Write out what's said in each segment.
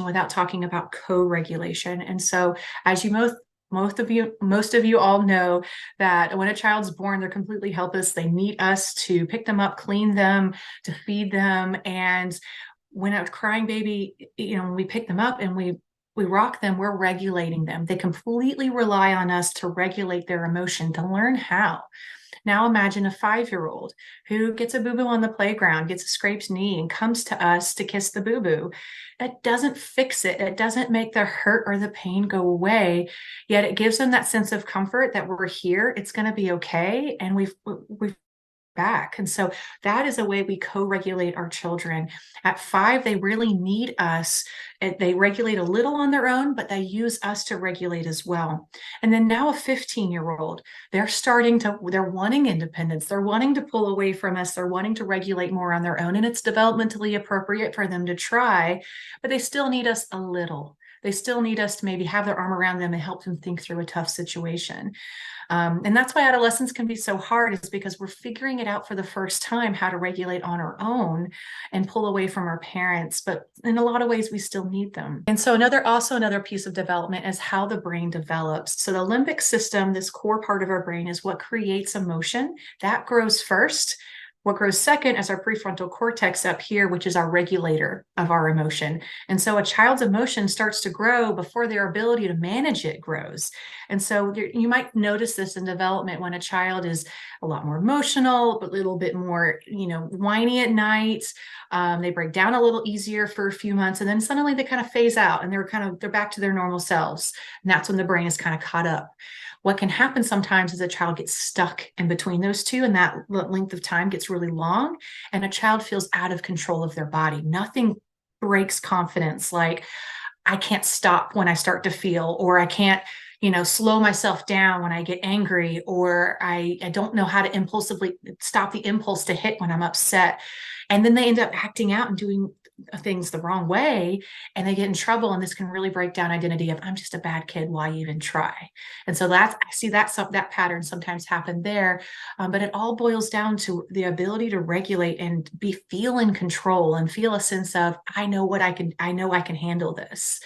without talking about co-regulation. And so as you most of you all know that when a child's born, they're completely helpless. They need us to pick them up, clean them, to feed them. And when a crying baby, when we pick them up and we rock them, we're regulating them. They completely rely on us to regulate their emotion, to learn how. Now imagine a 5-year-old who gets a boo-boo on the playground, gets a scraped knee, and comes to us to kiss the boo-boo. It doesn't fix it. It doesn't make the hurt or the pain go away, yet it gives them that sense of comfort that we're here. It's going to be okay. And we've back. And so that is a way we co-regulate our children. At 5, they really need us. They regulate a little on their own, but they use us to regulate as well. And then now a 15-year-old, they're wanting independence. They're wanting to pull away from us. They're wanting to regulate more on their own. And it's developmentally appropriate for them to try, but they still need us a little. They still need us to maybe have their arm around them and help them think through a tough situation. And that's why adolescence can be so hard, is because we're figuring it out for the first time, how to regulate on our own and pull away from our parents. But in a lot of ways, we still need them. And so another piece of development is how the brain develops. So the limbic system, this core part of our brain, is what creates emotion. That grows first. What grows second is our prefrontal cortex up here, which is our regulator of our emotion. And so a child's emotion starts to grow before their ability to manage it grows. And so you might notice this in development when a child is a lot more emotional, but a little bit more, whiny at night. They break down a little easier for a few months, and then suddenly they kind of phase out and they're back to their normal selves. And that's when the brain is kind of caught up. What can happen sometimes is a child gets stuck in between those two, and that length of time gets really long, and a child feels out of control of their body. Nothing breaks confidence like, I can't stop when I start to feel, or I can't, slow myself down when I get angry, or I don't know how to impulsively stop the impulse to hit when I'm upset. And then they end up acting out and doing things the wrong way, and they get in trouble. And this can really break down identity of, I'm just a bad kid, why even try? And so I see that pattern sometimes happen there. But it all boils down to the ability to regulate and feel in control and feel a sense of, I know I can handle this.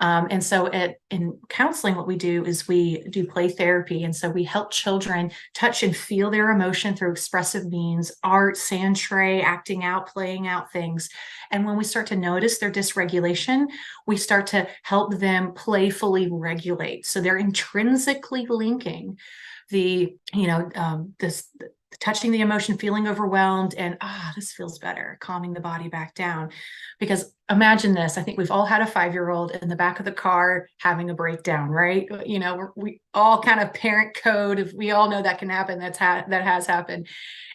And so in counseling, what we do is we do play therapy. And so we help children touch and feel their emotion through expressive means, art, sand tray, acting out, playing out things. And when we start to notice their dysregulation, we start to help them playfully regulate. So they're intrinsically linking this touching the emotion, feeling overwhelmed, and this feels better, calming the body back down. Because imagine this, I think we've all had a 5-year-old in the back of the car having a breakdown, right? We all kind of parent code, if we all know that can happen, that has happened.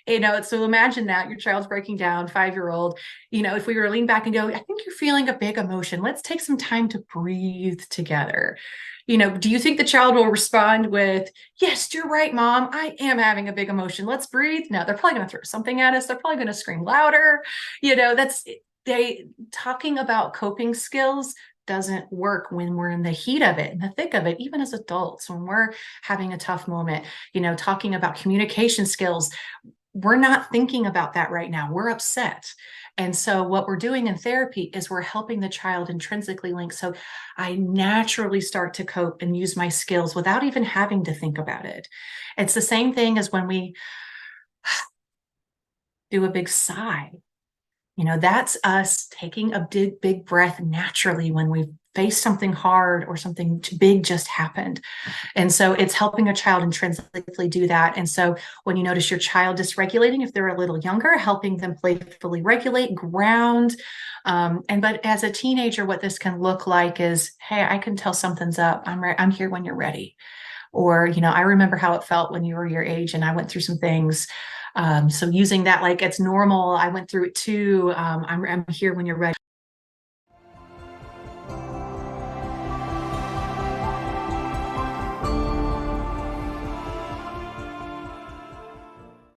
So imagine that your child's breaking down, 5-year-old, if we were to lean back and go, I think you're feeling a big emotion. Let's take some time to breathe together. Do you think the child will respond with, yes, you're right, Mom, I am having a big emotion. Let's breathe. No, they're probably going to throw something at us. They're probably going to scream louder. Talking about coping skills doesn't work when we're in the heat of it, in the thick of it, even as adults, when we're having a tough moment, talking about communication skills. We're not thinking about that right now. We're upset. And so what we're doing in therapy is we're helping the child intrinsically link. So I naturally start to cope and use my skills without even having to think about it. It's the same thing as when we do a big sigh. That's us taking a big breath naturally when we face something hard or something big just happened. And so it's helping a child intrinsically do that. And so when you notice your child dysregulating, if they're a little younger, helping them playfully regulate, ground. But as a teenager, what this can look like is, hey, I can tell something's up. I'm here when you're ready. Or, I remember how it felt when you were your age and I went through some things. So using that like it's normal, I went through it too. I'm here when you're ready.